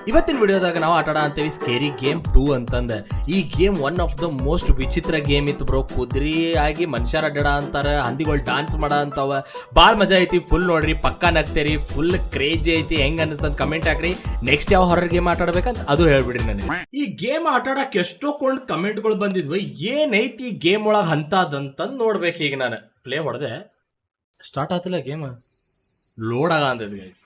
ಇವತ್ತಿನ ವಿಡಿಯೋದಾಗ ನಾವು ಆಟ ಅಂತೀವಿ ಸ್ಕೇರಿ ಗೇಮ್ 2 ಅಂತಂದ. ಈ game one of the most ವಿಚಿತ್ರ ಗೇಮ್ ಇತ್ತು ಬ್ರೋ. ಕುದ್ರಿ ಆಗಿ ಮನುಷ್ಯರ ಅಡ್ಡಾಡ ಅಂತಾರ, ಹಂದಿಗಳು ಡಾನ್ಸ್ ಮಾಡ ಅಂತಾವ. ಭಾಳ ಮಜಾ ಐತಿ, ಫುಲ್ ನೋಡ್ರಿ, ಪಕ್ಕಾ ನಗ್ತೇರಿ, ಫುಲ್ ಕ್ರೇಜಿ ಐತಿ. ಹೆಂಗ್ ಅನಿಸ್ತಂತ ಕಮೆಂಟ್ ಹಾಕ್ರಿ. ನೆಕ್ಸ್ಟ್ ಯಾವ ಹಾರರ್ ಗೇಮ್ ಆಟ ಆಡ್ಬೇಕಂತ ಅದು ಹೇಳ್ಬಿಡ್ರಿ ನನಗೆ. ಈ ಗೇಮ್ ಆಟ ಆಡಕ್ಕೆ ಎಷ್ಟೋ ಕೊಂಡು ಕಮೆಂಟ್ಗಳು ಬಂದಿದ್ವು, ಏನೈತಿ ಈ ಗೇಮ್ ಒಳಗೆ ಅಂತಂದ್ ನೋಡ್ಬೇಕು. ಈಗ ನಾನು ಪ್ಲೇ ಹೊಡೆದೆ, ಸ್ಟಾರ್ಟ್ ಆತಿಲ್ಲ ಗೇಮ್, ಲೋಡ್ ಆಗ ಅಂದದ್ ಗೈಸ್.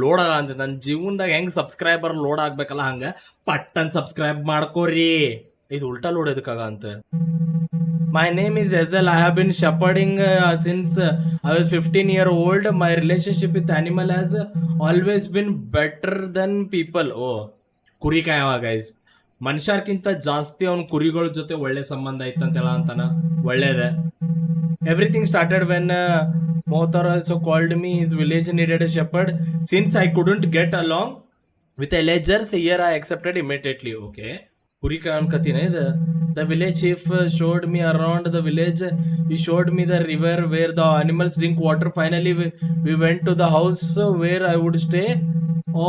ಲೋಡ್ ಆಗ ಅಂತ ನನ್ನ ಜೀವನದಾಗ ಹೆಂಗ್ ಸಬ್ಸ್ಕ್ರೈಬರ್ ಲೋಡ್ ಆಗ್ಬೇಕಲ್ಲ ಹಂಗ ಪಟ್ಟನ್ ಸಬ್ಸ್ಕ್ರೈಬ್ ಮಾಡ್ಕೋರಿ. ಇದು ಉಲ್ಟಾ ಲೋಡ್ ಎದಕ್ಕಾಗ ಅಂತ. My name is Ezel. I have been shepherding since I was 15 years old. My relationship with animal has always been better than people. Oh, ಕುರಿ ಕಾಯವ ಗೈಸ್. ಮನುಷ್ಯರ್ಕಿಂತ ಜಾಸ್ತಿ ಅವ್ನ ಕುರಿಗಳ ಜೊತೆ ಒಳ್ಳೆ ಸಂಬಂಧ ಐತಂತ ಹೇಳ ಅಂತಾನ. ಒಳ್ಳೇದೆ. Everything started when Mothar also called me. His village needed a shepherd. Since I couldn't get along with villagers here, I accepted immediately. Okay. Puri kahan kathina ida. The village chief showed me around the village. He showed me the river where the animals drink water. Finally, we went to the house where I would stay.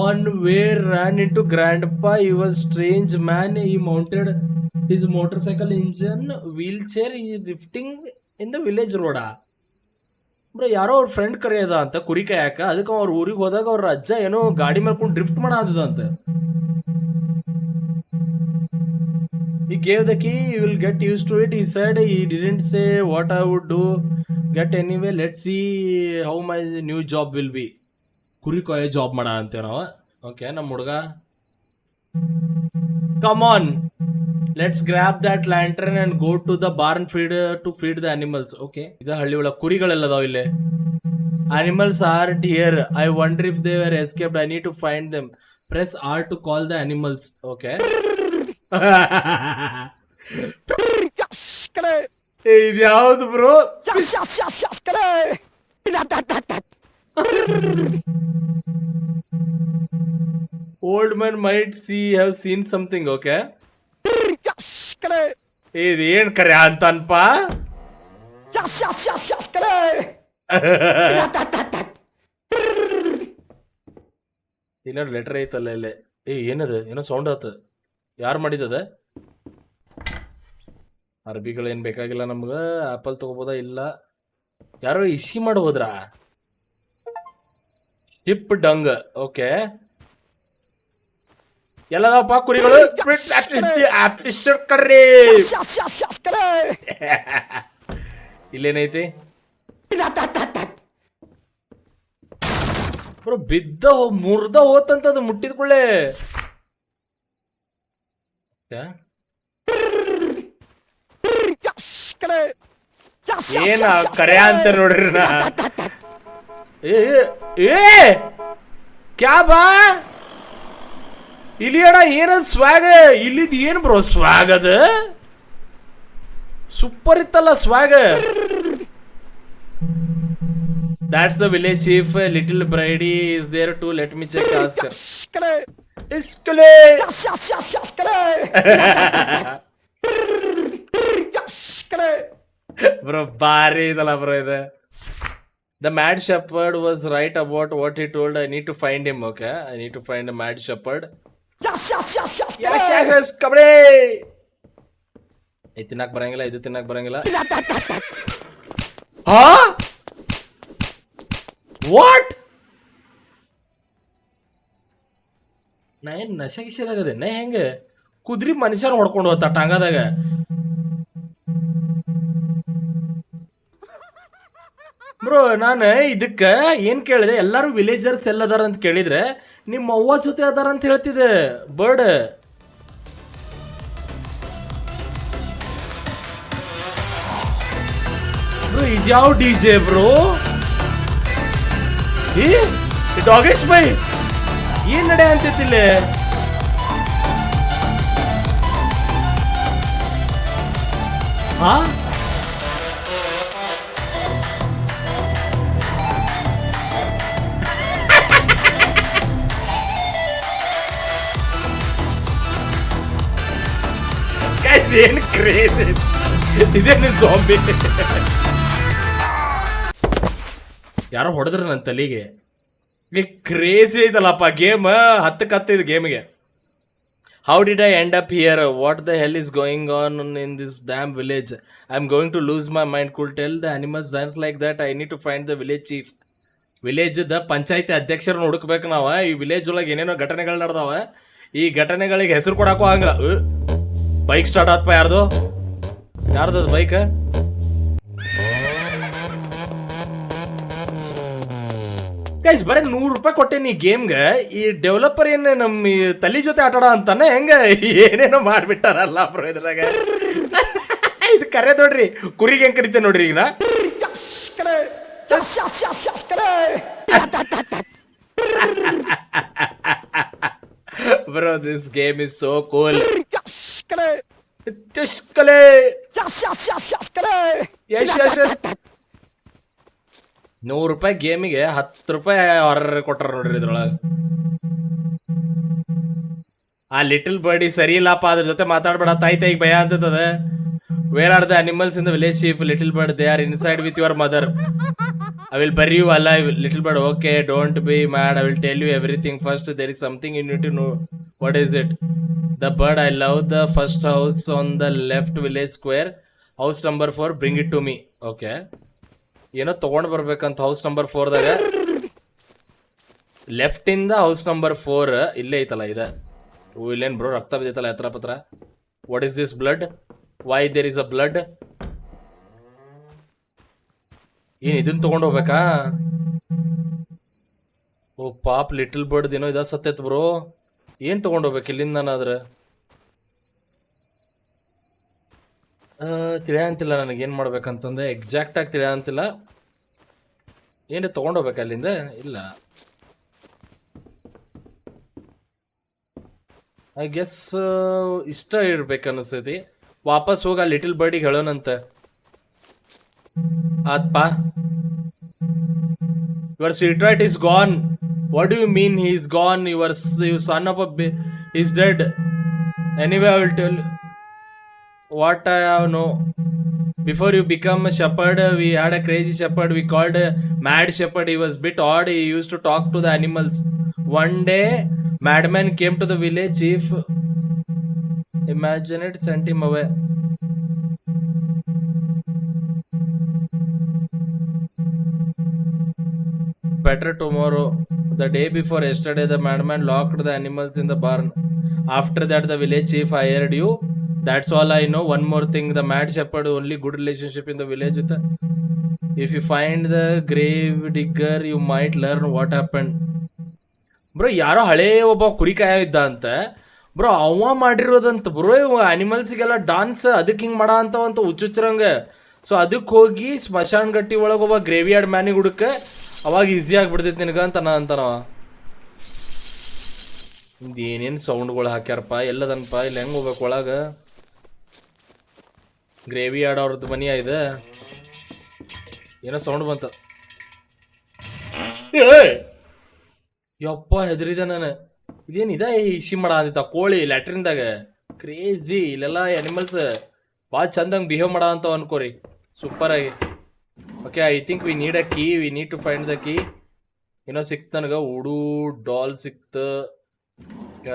On way ran into grandpa. He was strange man. He mounted his motorcycle engine wheelchair. He is drifting in the village road. Bro, ಯಾರೋ ಅವ್ರ friend ಕರೆಯದ ಅಂತ ಕುರಿ ಕಾಯಕ. ಅದಕ್ಕೆ ಅವ್ರ ಊರಿಗೆ ಹೋದಾಗ ಅವ್ರ ಅಜ್ಜ ಏನೋ ಗಾಡಿ ಮಾಡ್ಕೊಂಡು drift ಮಾಡಾದಂತ. He gave the key. You will get used to it. He said he didn't say what I would do. Get anyway. Let's see how my new job will be. ಕುರಿ ಕಾಯ ಜಾಬ್ ಮಾಡ ಅಂತೇವ ನಾವು. Okay, ನಮ್ಮ ಹುಡುಗ. Come on. Let's grab that lantern and go to the barn to feed the animals. Okay. ಇದು ಹಳ್ಳಿ ಒಳಗೆ ಕುರಿಗಳೆಲ್ಲದಾವ ಇಲ್ಲಿ. Animals aren't here. I wonder if they were escaped. I need to find them. Press R to call the animals. Okay. ಇದು ಯಾವುದು bro? Old man might have seen something. Okay. ಇದೇನ್ ಕರೆ ಅಂತನ್ಪ. ಇಲ್ಲ letter ಐತಲ್ಲ ಇಲ್ಲೇ. ಏನದ, ಏನೋ ಸೌಂಡ್ ಆತ. ಯಾರು ಮಾಡಿದದ? ಅರ್ಬಿಗಳೇನ್ ಬೇಕಾಗಿಲ್ಲ ನಮ್ಗ. ಆಪಲ್ ತಗೋಬೋದ? ಇಲ್ಲ. ಯಾರೋ ಇಸಿ ಮಾಡಿ ಹೋದ್ರ. Hip dung. ಓಕೆ. ಎಲ್ಲದಪ್ಪ ಕುರಿಗಳು. ಕರ್ರಿ. ಇಲ್ಲೇನೈತಿ ಬ್ರೋ? ಬಿದ್ದ ಮುರ್ದ ಹೋತಂತದು ಮುಟ್ಟಿದ ಕೂಡಲೇ. ಏನ ಕರೆ ಅಂತ ನೋಡ್ರಿ. ಕ್ಯಾ ಬಾ ಇಲ್ಲಿ ಅಣ್ಣ, ಏನದ ಸ್ವಾಗ ಇಲ್ಲಿದ್? ಏನ್ ಬ್ರೋ ಸ್ವಾಗ್? ಅದ ಸೂಪರ್ ಇತ್ತಲ್ಲ ಸ್ವಾಗ್. That's the village chief. Little Brady is there too. Let me check. Ask her. Iskale. Bro, bari idala bro ida. The mad shepherd was right about what he told. I need to find him. Okay, I need to find a mad shepherd. Yes, kabaddi. ಇದು ತಿನ್ನಕ್ ಬರಂಗಿಲ್ಲ, ಇದು ತಿನ್ನಕ್ ಬರಂಗಿಲ್ಲ. What? ನಾ ಏನ್ ನಶೆ ಗಿಶೆದಾಗದೆ ನಾ? ಹೆಂಗ ಕುದ್ರಿ ಮನುಷ್ಯನ ಹೊಡ್ಕೊಂಡು ಹೋಗ್ತಾ ಟಾಂಗದಾಗ? ಬ್ರೋ, ನಾನು ಇದಕ್ಕ ಏನ್ ಕೇಳಿದೆ, ಎಲ್ಲಾರು ವಿಲೇಜರ್ಸ್ ಎಲ್ಲದಾರ ಅಂತ ಕೇಳಿದ್ರೆ ನಿಮ್ಮ ಅವ್ವ ಜೊತೆ ಅದಾರ ಅಂತ ಹೇಳ್ತಿದೆ ಬರ್ಡ್. ಬ್ರೋ, ಇದ್ಯಾವ ಡಿಜೆ ಬ್ರೋ? ಡಾಗೇಶ್ ಬೈ ಏನ್ ನಡೆ ಅಂತಿಲ್ಲ? ಹಾ, ಏನ್ ಕ್ರೇಜ್ ಇದೇನು ಜಾಂಬಿ. ಯಾರೋ ಹೊಡೆದ್ರ ನನ್ನ ತಲೆಗೆ. ಕ್ರೇಜಿ ಐತಲ್ಲಪ್ಪ ಗೇಮ್, 10 ಇದು ಗೇಮಿಗೆ. How did I end up here? What the hell is going on in this damn village? I am going to lose my mind. Cool tell the animals dance like that. I need to find the village chief. Village ದ ಪಂಚಾಯತಿ ಅಧ್ಯಕ್ಷರನ್ನ ಹುಡುಕ್ಬೇಕು ನಾವು. ಈ village ಒಳಗೆ ಏನೇನೋ ಘಟನೆಗಳು ನಡೆದಾವ. ಈ ಘಟನೆಗಳಿಗೆ ಹೆಸರು ಕೊಡಕ್ಕೂ ಹಂಗ. ಬೈಕ್ ಸ್ಟಾರ್ಟ್ ಆತ್ಪ. ಯಾರ್ದು ಬೈಕ್? ಗೈಸ್ ಬರೀ $100 ಕೊಟ್ಟೇನಿ ಈ ಗೇಮ್ಗೆ. ಈ ಡೆವಲಪರ್ ಏನು ನಮ್ಮ ತಲೆ ಜೊತೆ ಆಟಾಡ ಅಂತಾನೆ ಹೆಂಗ ಏನೇನೋ ಮಾಡ್ಬಿಟ್ಟಾರಲ್ಲ ಬ್ರೋ ಇದ್ರಾಗ. ಇದು ಕರೆ ನೋಡ್ರಿ, ಕುರಿಗೆ ಹೆಂಗ್ ಕರಿತೆ ನೋಡ್ರಿ ಈಗ. Bro this game is so cool. $100 ಗೇಮಿಗೆ $10 order ಕೊಟ್ಟಾರ ನೋಡ್ರಿ ಇದ್ರೊಳಗೆ. ಆ ಲಿಟಲ್ ಬರ್ಡಿ ಸರಿ ಇಲ್ಲಪ್ಪ, ಅದ್ರ ಜೊತೆ ಮಾತಾಡ್ಬೇಡ, ತಾಯಿ ಭಯ ಅಂತದ. Where are the animals in the village chief? Little bird, they are inside with your mother. I will bury you alive. Little bird, okay don't be mad, I will tell you everything. First there is something you need to know. What is it? The bird, I love the first house on the left village square, house number 4, bring it to me. Okay, ಏನೋ ತಗೊಂಡ್ ಬರ್ಬೇಕಂತ house number 4ದಾಗ. Left ಇಂದ house number 4 ಇಲ್ಲೇ ಐತಲ್ಲ ಇದೆ. ಇಲ್ಲೇನ್ bro ರಕ್ತ ಬಿದ್ದೈತಲ್ಲ ಎತ್ರ ಪತ್ರ. What is this blood? Why there is a blood? ಏನ್ ಇದನ್ನ ತಗೊಂಡ್ ಹೋಗ್ಬೇಕಾ? ಓ ಪಾಪ್, ಲಿಟಲ್ ಬರ್ಡ್ ಏನೋ ಇದ ಸತ್ತೈತ್ ಬ್ರೋ. ಏನ್ ತಗೊಂಡ್ ಹೋಗ್ಬೇಕು ಇಲ್ಲಿಂದ? ನಾನಾದ್ರೆ ತಿಳಿಯಂತಿಲ್ಲ ನನಗೆ ಏನ್ ಮಾಡ್ಬೇಕಂತಂದೆ. ಎಕ್ಸಾಕ್ಟ್ ಆಗಿ ತಿಳಿಯಂತಿಲ್ಲ. ಏನು ತಗೊಂಡ್ ಹೋಗ್ಬೇಕು ಅಲ್ಲಿಂದ? ಇಲ್ಲ, ಐ ಗೆಸ್ ಇಷ್ಟ ಇರ್ಬೇಕು ಅನಿಸ್ತೈತಿ. ವಾಪಸ್ ಹೋಗಿ ಆ ಲಿಟಲ್ ಬರ್ಡಿಗೆ ಹೇಳೋಣಂತ. ಆತ್ಪಾ, your sweetheart is gone. What do you mean he is gone? Your son of a is dead. Anyway I will tell what I have know. Before you become a shepherd, we had a crazy shepherd we called a mad shepherd. He was bit odd. He used to talk to the animals. One day madman came to the village chief. Imagine it, sent him away. Better tomorrow. The day before yesterday, the madman locked the animals in the barn. After that, the village chief hired you. That's all I know. One more thing, the mad shepherd only good relationship in the village with the. If you find the grave digger, you might learn what happened. Bro ಯಾರೋ ಹಳೇ ಒಬ್ಬ ಕುರಿಕಾಯ ಇದ್ದ ಅಂತ bro, ಅವ ಮಾಡಿರೋದಂತ bro. ಇವ ಅನಿಮಲ್ಸಿಗೆಲ್ಲ dance ಅದಕ್ಕೆ ಹಿಂಗೆ ಮಾಡ ಅಂತ ಹುಚ್ಚುಚ್ಚರಂಗ. ಸೊ ಅದಕ್ಕೆ ಹೋಗಿ ಸ್ಮಶಾನ ಗಟ್ಟಿ ಒಳಗೆ ಒಬ್ಬ ಗ್ರೇವಿ ಯಾರ್ಡ್ ಮ್ಯಾನಿಗೆ ಹುಡುಕ, ಅವಾಗ ಈಸಿ ಆಗಿಬಿಡ್ತೈತಿ ನಿನಗ ಅಂತನವ. ಏನೇನು ಸೌಂಡ್ಗಳು ಹಾಕ್ಯಾರಪ್ಪ, ಎಲ್ಲದನಪ್ಪ ಇಲ್ಲಿ ಹೆಂಗೆ ಹೋಗ್ಬೇಕು ಒಳಗೆ? ಗ್ರೇವಿ ಯಾರ್ಡ್ ಅವ್ರದ್ದು ಮನಿ ಇದೆ. ಏನೋ ಸೌಂಡ್ ಬಂತ. ಯಪ್ಪ ಹೆದರಿದೆ ನಾನು. ಇದೇನಿದೆ ಇಶಿ ಮಾಡ ಅಂದಿತ್ತ ಕೋಳಿ ಲ್ಯಾಟ್ರಿನ್ದಾಗ. ಕ್ರೇಜಿ. ಇಲ್ಲೆಲ್ಲ ಅನಿಮಲ್ಸ್ ಭಾಳ ಚಂದಂಗೆ ಬಿಹೇವ್ ಮಾಡ ಅಂತ ಅನ್ಕೋರಿ. ಸೂಪರ್ ಆಗಿ. Okay, I think we need a key. We need to find the key. ಏನೋ ಸಿಕ್ತು ನನಗೆ. ಉಡು ಡಾಲ್ ಸಿಕ್ತು.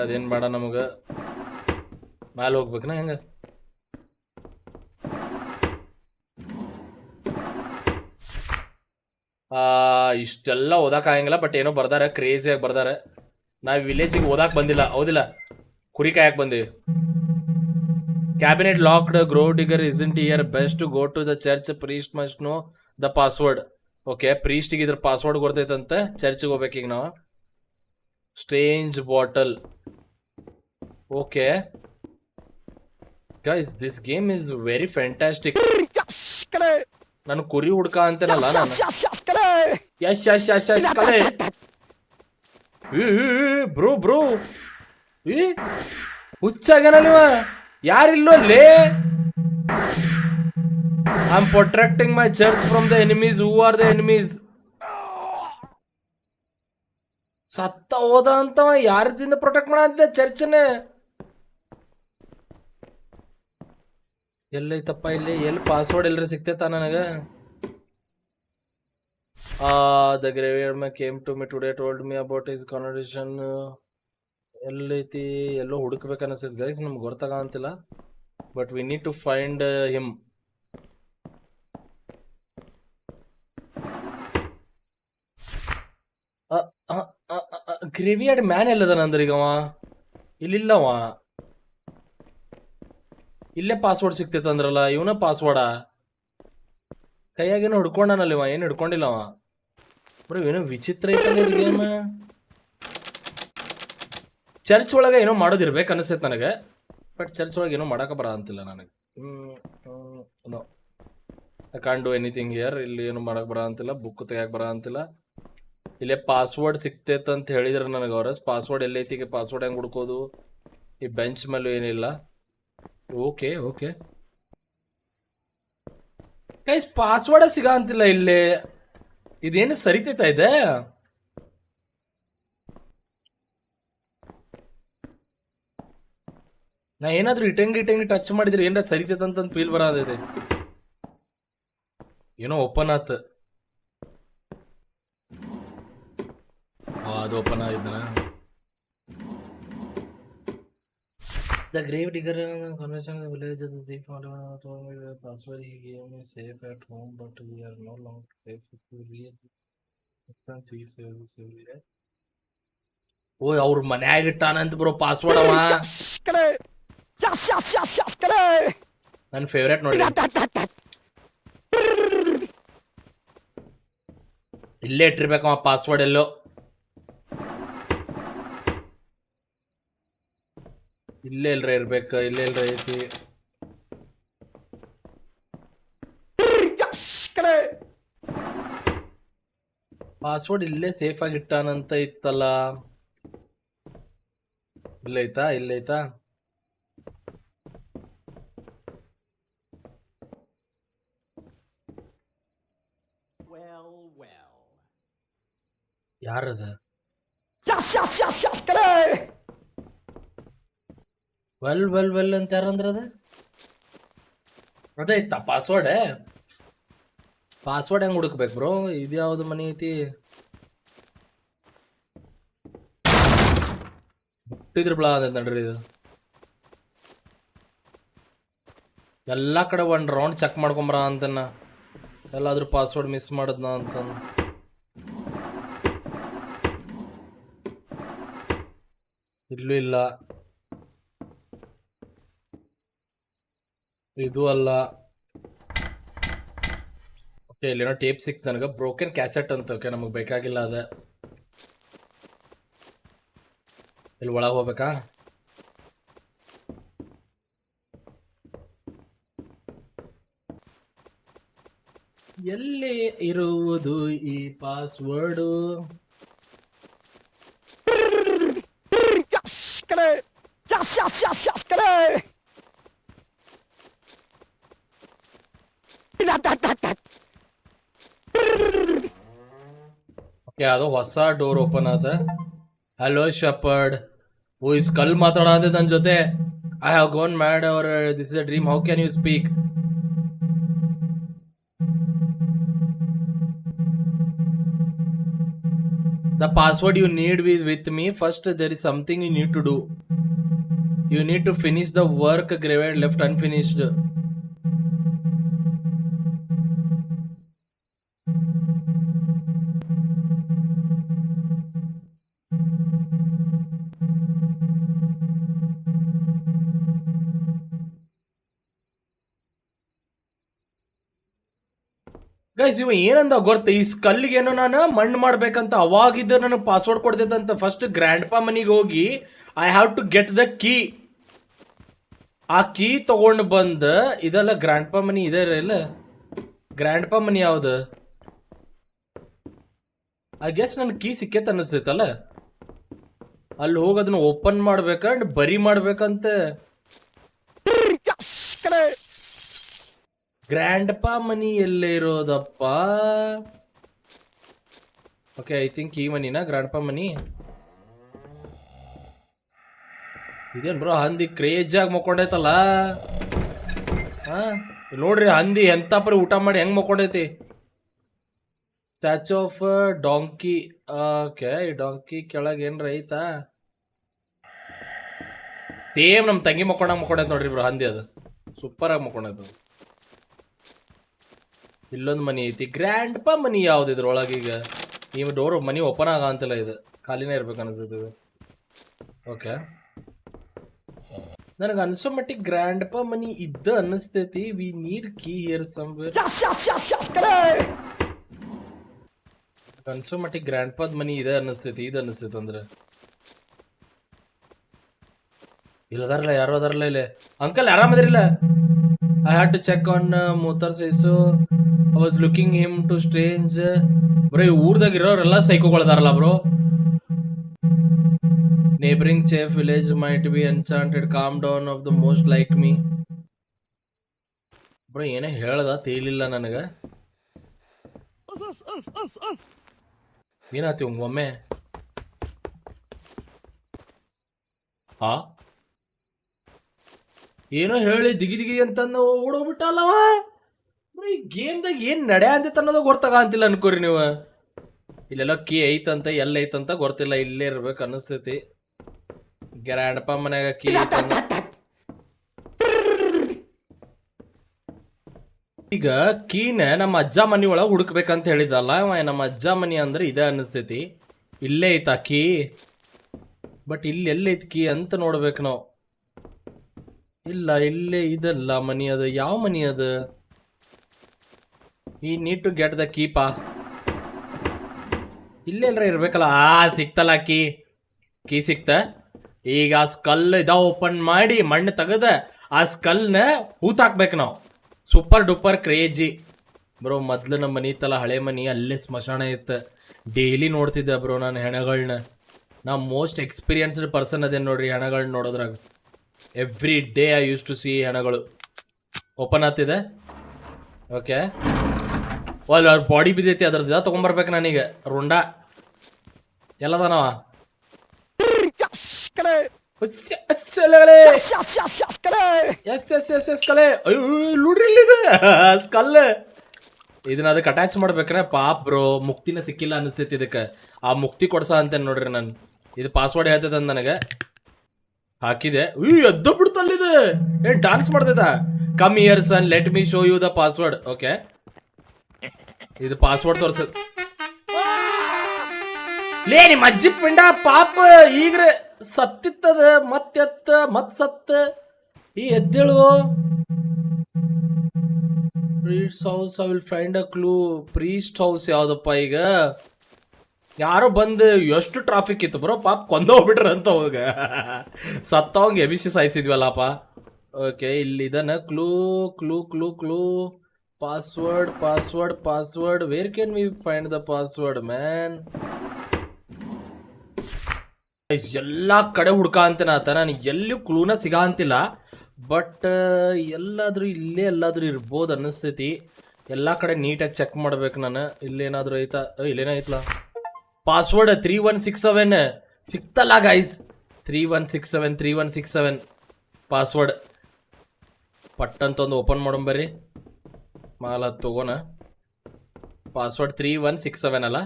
ಅದೇನು ಮಾಡ ನಮಗೆ? ಮ್ಯಾಲೆ ಹೋಗ್ಬೇಕನ ಹೆಂಗ? ಇಷ್ಟೆಲ್ಲ ಓದಾಕ ಆಗಂಗಿಲ್ಲ, ಬಟ್ ಏನೋ ಬರ್ದಾರ, ಕ್ರೇಜಿಯಾಗಿ ಬರ್ದಾರ. ನಾವು ವಿಲೇಜಿಗೆ ಓದಾಕ್ ಬಂದಿಲ್ಲ, ಹೌದಿಲ್ಲ? ಕುರಿ ಕಾಯಕ್ ಬಂದಿವಿ. Cabinet locked, grave digger isn't here, best to go to the church, priest must know the password. Okay, ಪ್ರೀಸ್ಟಿಗೆ ಇದ್ರ ಪಾಸ್ವರ್ಡ್ ಗೊತ್ತೈತಂತೆ. ಚರ್ಚ್ಗೆ ಹೋಗ್ಬೇಕೀಗ ನಾವು. Strange bottle. Okay guys, this game is very fantastic. ನಾನು ಕುರಿ ಹುಡ್ಕ ಅಂತೇನಲ್ಲ ನಾನು. ಯಶ್ ಯಶ್ ಯಶ್ ಯಶ್ ಕಲೆ. ಬ್ರೋ ಬ್ರೋ, ಹುಚ್ಚಾಗನ ನೀವ? ಯಾರಿಲ್ಲೋ ಲೇ? I am protecting my church from the enemies. Who are the enemies? ಸತ್ತ ಹೋದ ಅಂತವ ಯಾರದಿಂದ ಪ್ರೊಟೆಕ್ಟ್ ಮಾಡಂತ ಚರ್ಚ್ನ? ಎಲ್ಲೈತಪ್ಪ ಇಲ್ಲಿ? ಎಲ್ಲಿ ಪಾಸ್ವರ್ಡ್ ಎಲ್ರಿ ಸಿಕ್ತೈತ ನನಗ? The graveyard man came to me today told me about his conversation. ಎಲ್ಲೈತಿ ಎಲ್ಲೋ ಹುಡುಕ್ಬೇಕು ಅನಿಸ್ತೈತೆ ಗೈಸ್, ನಮ್ಗೆ ಗೊತ್ತಾಗಂತಿಲ್ಲ. But we need to find him. Graveyard man ಎಲ್ಲದ ಅಂದ್ರೆ ಈಗ ಅವ ಇಲ್ಲಿಲ್ಲವ. ಇಲ್ಲೇ ಪಾಸ್ವರ್ಡ್ ಸಿಕ್ತೈತೆ ಅಂದ್ರಲ್ಲ, ಇವನ ಪಾಸ್ವರ್ಡ ಕೈಯಾಗೇನು ಹಿಡ್ಕೊಂಡನಲ್ಲ ಇವ, ಏನು ಹಿಡ್ಕೊಂಡಿಲ್ಲ ಅವ. ಬರೀ ಏನೋ ವಿಚಿತ್ರ ಐತಲ್ಲ ಇದು ಗೇಮ್. ಚರ್ಚ್ ಒಳಗೆ ಏನೋ ಮಾಡೋದಿರ್ಬೇಕು ಅನಿಸ್ತೈತೆ ನನಗೆ, ಬಟ್ ಚರ್ಚ್ ಒಳಗೆ ಏನೋ ಮಾಡಕ್ಕೆ ಬರ ಅಂತಿಲ್ಲ ನನಗೆ. No, I can't do anything here. ಇಲ್ಲಿ ಏನು ಮಾಡಕ್ಕೆ ಬರ ಅಂತಿಲ್ಲ, ಬುಕ್ ತೆಗಿಯಕ್ಕೆ ಬರ ಅಂತಿಲ್ಲ. ಇಲ್ಲೇ ಪಾಸ್ವರ್ಡ್ ಸಿಕ್ತೈತೆ ಅಂತ ಹೇಳಿದ್ರೆ ನನಗೆ ಅವ್ರ ಪಾಸ್ವರ್ಡ್ ಎಲ್ಲೈತಿ, ಪಾಸ್ವರ್ಡ್ ಹೆಂಗೆ ಹುಡ್ಕೋದು? ಈ ಬೆಂಚ್ ಮೇಲೂ ಏನಿಲ್ಲ. ಓಕೆ ಓಕೆ ಗೈಸ್, ಪಾಸ್ವರ್ಡ್ ಸಿಗ ಅಂತಿಲ್ಲ ಇಲ್ಲಿ. ಇದೇನು ಸರಿತೈತಾ ಇದೆ? ನಾ ಏನಾದ್ರೂ ಇಟಂಗಿ ಟಚ್ ಮಾಡಿದ್ರೆ ಏನಾರ ಸರಿತೈತೆ ಅಂತ ಫೀಲ್ ಬರೋದಿದೆ. ಏನೋ ಓಪನ್ ಆತ, ಅದು open ಆಗಿದ್ದಾನ. The grave digger convention in the village of the thief told me the password he gave me safe at home, but we are no longer safe if we read different thieves everywhere. ಓಯ್ ಅವ್ರ ಮನ್ಯಾಗ ಇಟ್ಟಾನಂತ bro password ಅವ. ನನ್ನ favourite ನೋಡಿ, ಇಲ್ಲೇ ಇಟ್ಟಿರ್ಬೇಕವ password. ಎಲ್ಲೋ ಇಲ್ಲೇ ಎಲ್ರ ಇರ್ಬೇಕು, ಇಲ್ಲೇ ಎಲ್ರ ಐತಿ. ಪಾಸ್ವರ್ಡ್ ಇಲ್ಲೇ ಸೇಫ್ ಆಗಿ ಇಟ್ಟಾನಂತ ಇತ್ತಲ್ಲ. ಇಲ್ಲೈತಾ ಇಲ್ಲೈತಾ? ಯಾರದ? ವೆಲ್ ವೆಲ್ ವೆಲ್ ಅಂತ ಯಾರಂದ್ರ ಅದೇ ಇತ್ತ ಪಾಸ್ವರ್ಡ್. ಪಾಸ್ವರ್ಡ್ ಹೆಂಗ್ ಹುಡುಕ್ಬೇಕು ಬ್ರೋ? ಇದು ಯಾವ್ದು ಮನಿ ಐತಿ? ಹುಟ್ಟಿದ್ರ ಬಿಳ ಅದ ನಡ್ರಿ. ಇದು ಎಲ್ಲಾ ಕಡೆ ಒಂದ್ ರೌಂಡ್ ಚೆಕ್ ಮಾಡ್ಕೊಂಬರ ಅಂತನ, ಎಲ್ಲಾದ್ರೂ ಪಾಸ್ವರ್ಡ್ ಮಿಸ್ ಮಾಡದ್ನ ಅಂತ. ಇಲ್ಲೂ ಇಲ್ಲ, ಇದು ಅಲ್ಲ. ಓಕೆ, ಇಲ್ಲೇನೋ ಟೇಪ್ ಸಿಕ್ತು ನನಗೆ, ಬ್ರೋಕೆನ್ ಕ್ಯಾಸೆಟ್ ಅಂತ. ಓಕೆ, ನಮಗೆ ಬೇಕಾಗಿಲ್ಲ ಅದ. ಇಲ್ಲಿ ಒಳಗೆ ಹೋಗ್ಬೇಕಾ? ಎಲ್ಲಿ ಇರುವುದು ಈ ಪಾಸ್ವರ್ಡು? ಓಕೆ, ಅದು ಹೊಸ ಡೋರ್ ಓಪನ್ ಆದ. ಹಲೋ ಶಪರ್ಡ್, ಓ ಈ ಸ್ಕಲ್ ಮಾತಾಡೋದೆ ನನ್ನ ಜೊತೆ. I have gone mad over this is a dream, how can you speak? The password you need with me. First, there is something you need to do. You need to finish the work graveyard left unfinished. Guys, ಇವ ಏನಂದ ಗೊತ್ತ? ಈ ಸ್ಕಲ್ಗೆ ಏನೋ ನಾನು ಮಣ್ಣು ಮಾಡ್ಬೇಕಂತ ಅವಾಗಿದ್ದ ನನಗೆ password ಕೊಡ್ತೈತಂತ. First grand ಪಾ ಮನಿಗೆ ಹೋಗಿ I have to get the key. ಆ ಕೀ ತಗೊಂಡು ಬಂದ, ಇದೆಲ್ಲ ಗ್ರ್ಯಾಂಡ್ ಪಾ ಮನಿ ಇದೆ ಇಲ್ಲ? ಗ್ರ್ಯಾಂಡ್ ಪಾ ಮನಿ ಯಾವ್ದು? ಐ ಗೆಸ್ ನನ್ ಕೀ ಸಿಕ್ಕೇತ್ ಅನಿಸ್ತೈತಲ್ಲ. ಅಲ್ಲಿ ಹೋಗಿ ಅದನ್ನ ಓಪನ್ ಮಾಡ್ಬೇಕಂಡ್ ಬರಿ ಮಾಡ್ಬೇಕಂತ. ಗ್ರ್ಯಾಂಡ್ ಪಾ ಮನಿ ಎಲ್ಲೇ ಇರೋದಪ್ಪ? ಓಕೆ, ಐ ಥಿಂಕ್ ಈ ಮನಿನಾ ಗ್ರ್ಯಾಂಡ್ ಪಾ ಮನಿ. ಇದೇನ್ ಬ್ರೋ ಹಂದಿ ಕ್ರೇಜ್ ಆಗಿ ಮಕ್ಕೊಂಡೈತಲ್ಲ. ಹಾ ನೋಡ್ರಿ, ಹಂದಿ ಎಂತ ಪರಿ ಊಟ ಮಾಡಿ ಹೆಂಗ್ ಮಕ್ಕೊಂಡೈತಿ. Statue of donkey. ಓಕೆ, ಈ ಡಾಂಕಿ ಕೆಳಗೆ ಏನ್ರ ಐತಾ? ಸೇಮ್ ನಮ್ಮ ತಂಗಿ ಮಕ್ಕೊಂಡೈತೆ ನೋಡ್ರಿ ಬ್ರೋ, ಹಂದಿ ಅದು ಸೂಪರ್ ಆಗಿ ಮಕ್ಕೊಂಡೈತೆ. ಇಲ್ಲೊಂದು ಮನಿ ಐತಿ, ಗ್ರ್ಯಾಂಡ್ ಪಾ ಮನಿ. ಯಾವ್ದು ಇದ್ರೊಳಗೆ ಈಗ ಈ ಡೋರ್ ಮನಿ ಓಪನ್ ಆಗಂತಿಲ್ಲ, ಇದು ಖಾಲಿನೇ ಇರ್ಬೇಕು ಅನ್ಸುತ್ತೆ. ಓಕೆ, ನನಗೆ ಅನ್ಸೋ ಮಟ್ಟಿಗೆ ಗ್ರ್ಯಾಂಡ್ ಪಾ ಮನಿ ಇದ್ದ ಅನ್ನಿಸ್ತೈತಿ. We need key here somewhere. ಅನ್ಸೋ ಮಟ್ಟಿಗೆ ಗ್ರ್ಯಾಂಡ್ ಪಾದ್ ಮನಿ ಇದೆ ಅನ್ನಿಸ್ತೈತಿ. ಇದು ಅನ್ನಿಸ್ತೈತಿ ಅಂದ್ರೆ ಇಲ್ಲದಾರಲ್ಲ, ಯಾರು ಅದಾರಲ್ಲ ಇಲ್ಲಿ. ಅಂಕಲ್ ಆರಾಮದಿರಿಲ್ಲ? I had to check on mother size. I was looking him to strange. Bro, ಈ ಊರ್ದಾಗ ಇರೋರೆಲ್ಲ ಸೈಕೋಗಳದಾರಲ್ಲ bro. Neighbouring chief village might be enchanted. Calm down of the most like me. Bro ಏನೇ ಹೇಳ್ದ ತೇಲಿಲ್ಲ ನನಗೆ. ಏನಾತಿ ಒಮ್ಮೆ? ಹಾ, ಏನೋ ಹೇಳಿ ದಿಗಿ ದಿಗಿ ಅಂತಂದ ಓಡೋಗ್ಬಿಟ್ಟಲ್ಲವ. ಈ ಗೇಮ್ದಾಗ ಏನ್ ನಡೆ ಅಂತ ಅನ್ನೋದು ಗೊತ್ತಾಗ ಅಂತಿಲ್ಲ ಅನ್ಕೋರಿ ನೀವು. ಇಲ್ಲೆಲ್ಲ ಕೀ ಐತಂತ, ಎಲ್ಲ ಐತಂತ ಗೊತ್ತಿಲ್ಲ. ಇಲ್ಲೇ ಇರ್ಬೇಕು ಅನಿಸ್ತೈತಿ. ಗ್ರ್ಯಾಂಡಪ್ಪ ಮನ್ಯಾಗ ಕೀ ಐತಂದ. ಈಗ ಕೀನ ನಮ್ಮ ಅಜ್ಜ ಮನಿ ಒಳಗೆ ಹುಡುಕ್ಬೇಕಂತ ಹೇಳಿದಲ್ಲ ನಮ್ಮ ಅಜ್ಜ ಮನಿ ಅಂದ್ರೆ ಇದೇ ಅನಿಸ್ತೈತಿ. ಇಲ್ಲೇ ಐತಾ ಕೀ, ಬಟ್ ಇಲ್ಲಿ ಎಲ್ಲೈತಿ ಕೀ ಅಂತ ನೋಡ್ಬೇಕು ನಾವು. ಇಲ್ಲ, ಇಲ್ಲೇ ಇದಲ್ಲ ಮನಿ. ಅದು ಯಾವ ಮನಿ ಅದು? ಈ ನೀಡ್ ಟು ಗೆಟ್ ದ ಕೀಪಾ. ಇಲ್ಲೆಲ್ರ ಇರ್ಬೇಕಲ್ಲ. ಸಿಕ್ತಲ್ಲ ಕೀ. ಕೀ ಸಿಕ್ತ. ಈಗ ಆ ಸ್ಕಲ್ ಇದ ಓಪನ್ ಮಾಡಿ ಮಣ್ಣು ತೆಗದ ಆ ಸ್ಕಲ್ನ ಹೂತಾಕ್ಬೇಕು ನಾವು. Super duper crazy bro. ಮೊದ್ಲು ನಮ್ಮ ಮನಿ ಇತ್ತಲ್ಲ, ಹಳೆ ಮನಿ, ಅಲ್ಲೇ ಸ್ಮಶಾನ ಇತ್ತು. ಡೈಲಿ ನೋಡ್ತಿದ್ದೆ ಬ್ರೋ ನಾನು ಹೆಣಗಳನ್ನ. ನಾ ಮೋಸ್ಟ್ ಎಕ್ಸ್ಪೀರಿಯನ್ಸ್ಡ್ ಪರ್ಸನ್ ಅದೇನು ನೋಡ್ರಿ ಹೆಣಗಳನ್ನ ನೋಡೋದ್ರಾಗ. Every day I use to see ಹೆಣಗಳು. ಓಪನ್ ಆಗ್ತಿದೆ. ಓಕೆ, ಅವ್ರ ಬಾಡಿ ಬಿದ್ದೈತಿ, ಅದ್ರದ್ದು ತೊಗೊಂಬರ್ಬೇಕು ನಾನೀಗ. ರುಂಡ ಎಲ್ಲದಾನವ. ಸ್ಕಲ್ ಇದನ್ನ ಅದಕ್ಕೆ ಅಟ್ಯಾಚ್ ಮಾಡ್ಬೇಕ್ರೆ. ಪಾಪ್ ಬ್ರೋ, ಮುಕ್ತಿನ ಸಿಕ್ಕಿಲ್ಲ ಅನಿಸ್ತೈತಿ ಇದಕ್ಕೆ. ಆ ಮುಕ್ತಿ ಕೊಡ್ಸ ಅಂತೇನೆ ನೋಡ್ರಿ ನಾನು. ಇದು ಪಾಸ್ವರ್ಡ್ ಹೇಳ್ತದ ನನಗೆ. ಹಾಕಿದೆ, ಎದ್ದ ಬಿಡ್ತಲ್ಲಿದೆ. ಏನ್ ಡಾನ್ಸ್ ಮಾಡ್ತದ? Come here son, let me show you the password. Okay, ಇದು ಪಾಸ್ವರ್ಡ್ ತೋರ್ಸ. ಲೇ ನಿಮ್ಮ ಅಜ್ಜಿ ಪಿಂಡ ಪಾಪ ಈಗ್ರೆ ಸತ್ತಿತ್ತದ. ಮತ್ ಸತ್ತ. ಈ ಎದ್ದೇಳು. Priest house, I will find a clue. Priest house ಯಾವ್ದಪ್ಪ? ಈಗ ಯಾರೋ ಬಂದು ಎಷ್ಟು ಟ್ರಾಫಿಕ್ ಇತ್ತು ಬ್ರೋ. ಪಾಪ ಕೊಂದೋಗ್ಬಿಟ್ರ ಅಂತ ಹೋಗ. ಸತ್ತವಂಗ ಎಬಿಸಿ ಸಾಯಿಸಿದ್ವಲ್ಲಪ್ಪ. ಓಕೆ, ಇಲ್ಲಿ ಇದನ್ನ clue clue clue clue. Password. Where can we find the password man? ಎಲ್ಲ ಕಡೆ ಹುಡ್ಕ ಅಂತೇನ ಆತ. ನನಗೆ ಎಲ್ಲಿಯೂ ಕ್ಲೂನ ಸಿಗ ಅಂತಿಲ್ಲ. ಬಟ್ ಎಲ್ಲಾದ್ರೂ ಇಲ್ಲೇ ಎಲ್ಲಾದ್ರೂ ಇರ್ಬೋದು ಅನ್ನಿಸ್ತೈತಿ. ಎಲ್ಲ ಕಡೆ ನೀಟಾಗಿ ಚೆಕ್ ಮಾಡ್ಬೇಕು ನಾನು. ಇಲ್ಲೇನಾದ್ರೂ ಐತಾ? ಇಲ್ಲೇನಾಯ್ತಲ್ಲ ಪಾಸ್ವರ್ಡ್. 3167 ಸಿಕ್ತಲ್ಲ ಗೈಸ್. 3167 ಪಾಸ್ವರ್ಡ್. ಪಟ್ಟಂತ ಒಂದು ಓಪನ್ ಮಾಡೋಣ ಬರ್ರಿ. ಮಾಲ ತಗೋಣ. ಪಾಸ್ವರ್ಡ್ 3167 ಅಲ್ಲ,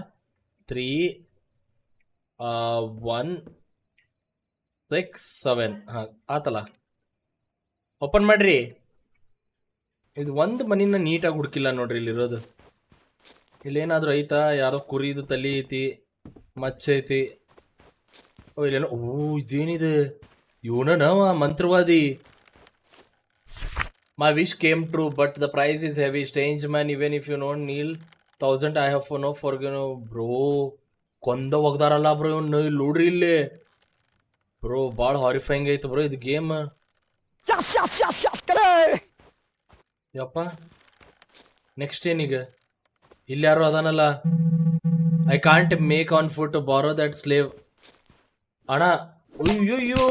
3167. ಹಾಂ ಆತಲ್ಲ. ಓಪನ್ ಮಾಡ್ರಿ. ಇದು ಒಂದು ಮನಿನ ನೀಟಾಗಿ ಹುಡುಕಿಲ್ಲ ನೋಡ್ರಿ ಇಲ್ಲಿರೋದು. ಇಲ್ಲೇನಾದ್ರೂ ಐತಾ? ಯಾರೋ ಕುರಿದು ತಲೆ ಐತಿ, ಮಚ್ಚ ಐತಿ. ಇಲ್ಲೇನೋ. ಇದೇನಿದೆ? ಇವನವ ಮಂತ್ರವಾದಿ. My wish came true, but the price is heavy. Strange man, even if you don't kneel 1000, I have for no forgive. Bro, ಕೊಂದ ಹೋಗ್ದಾರಲ್ಲ ಬ್ರೋ ಇವನು. ಇಲ್ಲಿ ನೋಡ್ರಿ ಇಲ್ಲಿ ಬ್ರೋ, ಭಾಳ ಹಾರಿಫೈಂಗ್ ಐತೆ ಬ್ರೋ ಇದು ಗೇಮ್. ಯಪ್ಪ, ನೆಕ್ಸ್ಟ್ ಏನೀಗ? ಇಲ್ಲಿ ಯಾರು ಅದಾನಲ್ಲ. I can't make on foot borrow that slave. ಅಣ್ಣ, ಅಯ್ಯೋ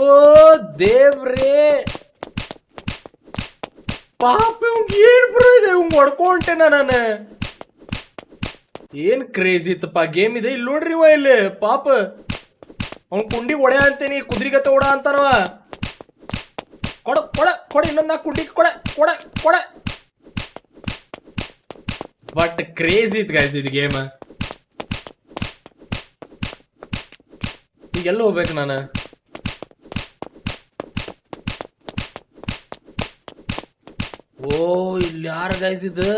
ದೇವ್ರೇ, ಪಾಪ ಏನ್ ಬ್ರೋ ಇದೆ? ಹೊಡ್ಕೊಂಟೇನ ನಾನು. ಏನ್ ಕ್ರೇಜಿ ಇತ್ತಪ್ಪ ಗೇಮ್ ಇದೆ. ಇಲ್ಲಿ ನೋಡ್ರಿ ಇಲ್ಲಿ ಪಾಪ ಅವ್ನ ಕುಂಡಿ ಒಡೆ ಅಂತೇನಿ, ಕುದುರೆಗತ್ತೆ ಓಡ ಅಂತಾನವ. ಕೊಡ ಇನ್ನೊಂದು ನಾ ಕುಂಡಿ ಕೊಡ. ಬಟ್ ಕ್ರೇಜಿ ಇತ್ತು ಗೈಸ್ ಇದು ಗೇಮ್. ಈಗ ಎಲ್ಲಿ ಹೋಗ್ಬೇಕು ನಾನು? ಓ, ಇಲ್ಲಿ ಯಾರ ಗೈಸ್ ಇದು?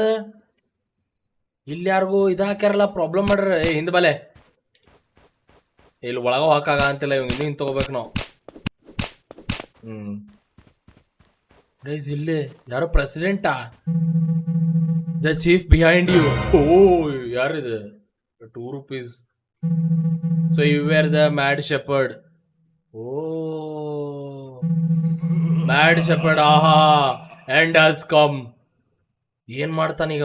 ಇಲ್ಲಿ ಯಾರಿಗೂ ಹಾಕ್ಯಾರಲ್ಲ, ಪ್ರಾಬ್ಲಮ್ ಮಾಡ್ರ. ಹಿಂದ್ ಬಲೆ ಇಲ್ಲಿ ಒಳಗ ಹಾಕಾಗ ಅಂತಿಲ್ಲ, ಇವ್ ಇನ್ನೂ ಹಿಂಗ್ ತಗೋಬೇಕು ನಾವು. ಗೈಸ್ ಇಲ್ಲಿ ಯಾರೋ ಪ್ರೆಸಿಡೆಂಟಾ? The chief behind you. Oh, ಯಾರಿದು? ₹2. So you were the mad shepherd. Oh, mad shepherd. Aha, and has come. ಏನ್ ಮಾಡ್ತಾನೀಗ?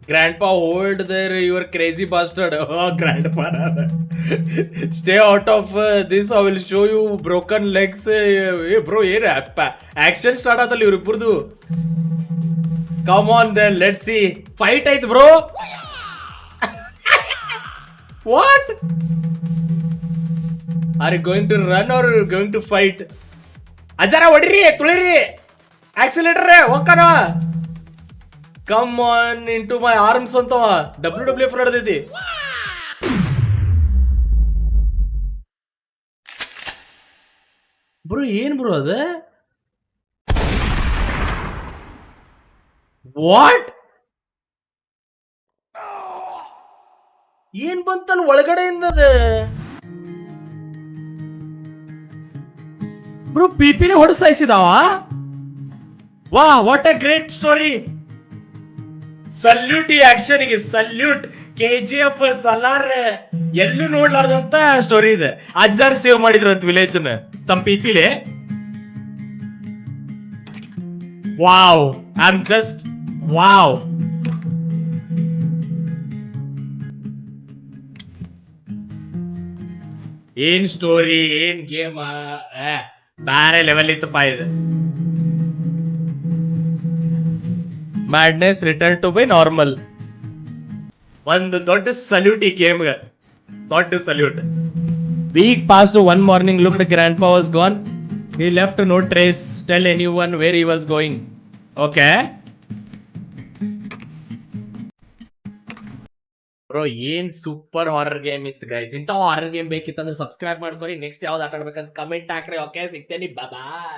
Grandpa, hold there, you are crazy bastard. Oh, grandpa. Stay out of this. I will show you broken legs. Hey, bro, ಏನು action start ಆತಲ್ಲ ಇವ್ರಿಬ್ಬರದು. Come on then, let's see. Fight ಆಯ್ತು bro. What? Are you going to run or going to fight? ಅಜಾರ ಹೊಡಿರಿ, ತುಳಿರಿ, accelerator ಹೋಗ್ತಾನ. Come on into my arms ಅಂತವ WWF ನಡೆದೈತಿ. ಬ್ರೋ ಏನ್ ಬ್ರೋ ಅದ? ವಾಟ್? ಏನ್ ಬಂತಲ್ಲ ಒಳಗಡೆಯಿಂದ? ಬ್ರೋ ಪಿಪಿನೇ ಹೊಡೆದು ಸಾಯಿಸಿದಾವ. ವಾ, what a great story. Salute ಈ ಆಕ್ಷನ್ಗೆ, ಸಲ್ಯೂಟ್. KGF ಸಲಾರ್ ಎಲ್ಲೂ ನೋಡ್ಲಾರ್ದಂತ ಸ್ಟೋರಿ ಇದೆ. ಅಜ್ಜಾರ್ ಸೇವ್ ಮಾಡಿದ್ರು ಅಂತ ವಿಲೇಜ್ ತಮ್ಮ ಪಿಪಿಲೆ. Wow, I am just wow. ಏನ್ ಸ್ಟೋರಿ, ಏನ್ ಗೇಮ್, ಬೇರೆ ಲೆವೆಲ್ ಇತ್ತಪ್ಪ ಇದು. Madness return to by normal. ಒಂದು ದೊಡ್ಡ ಸಲ್ಯೂಟ್ ಈ ಗೇಮ್ಗೆ, ದೊಡ್ಡ salute. Week past one morning looked grandpa was gone. He left no trace. Tell anyone where he was going. Okay. Bro ಏನ್ ಸೂಪರ್ ಹಾರರ್ ಗೇಮ್ ಇತ್ತು guys. ಇಂಥ horror game ಬೇಕಿತ್ತಂದ್ರೆ subscribe ಮಾಡ್ಕೊರಿ. Next ಯಾವ್ದು ಆಟ ಆಡ್ಬೇಕಂತ ಕಮೆಂಟ್ ಹಾಕ್ರಿ. ಓಕೆ, ಸಿಗ್ತೇನೆ. ಬಾಯ್.